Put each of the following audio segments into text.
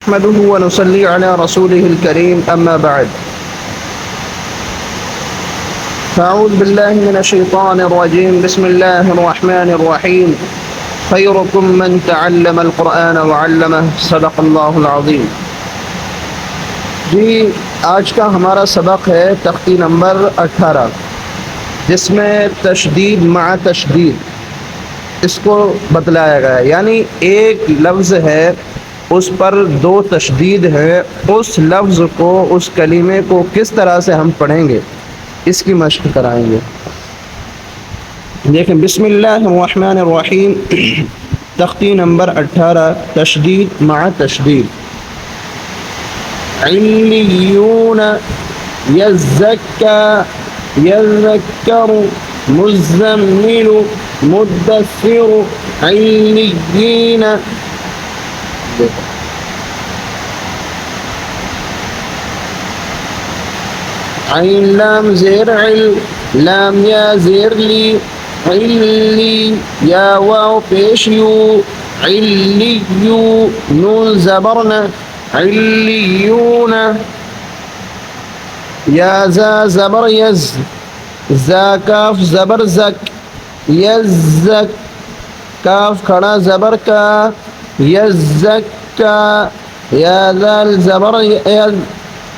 نحمده ونصلي على رسوله الكريم أما بعد فأعوذ بالله من الشيطان الرجيم بسم الله الرحمن الرحيم خيركم من تعلم القرآن وعلمه صدق اللہ العظیم۔ جی آج کا ہمارا سبق ہے تختی نمبر 18 جس میں تشدید مع تشدید اس کو بتلایا گیا ہے، یعنی ایک لفظ ہے اس پر دو تشدید ہے، اس لفظ کو اس کلمے کو کس طرح سے ہم پڑھیں گے اس کی مشق کرائیں گے۔ دیکھیں بسم اللہ الرحمن الرحیم تختی نمبر 18 تشدید مع تشدید۔ علیون یزکا یذکر مزمل مدثر علیین۔ عین لام زیر عل لام یا زیر لی علی یا واو پیش یو علیو نون زبرن علیون یا زا زبر یز زا کاف زبر زک یزک کاف کھڑا زبر کا یزکا یا ذال زبر یز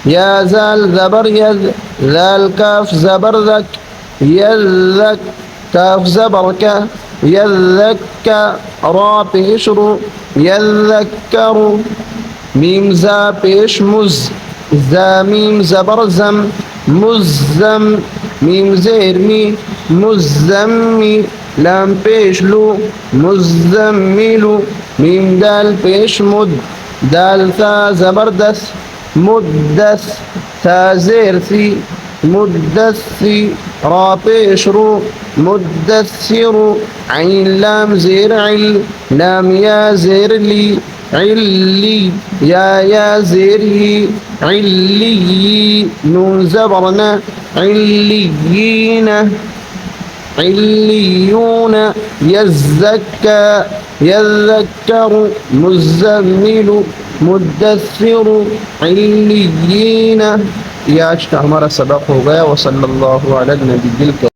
یا زال زبر یز ذال کاف زبر ذک یزک کاف زبر کا یزکا را پیش رو یذکر میم زا پیش مز زا میم زبر زم مزم میم زیر می مزمی لام پیش لو مزملو میم دال پیش مد دال تا زبردست مدث تا زیر سی مدثی را پیش رو مدثر عین لام زیر عل لام یا زیر لی علی یا زیر ہی علی نون زبرنا علیین علیون یزکا یذکر مزمل مدثر علیین۔ یہ آج کا ہمارا سبق ہو گیا۔ وصلی اللہ علی النبی الکریم۔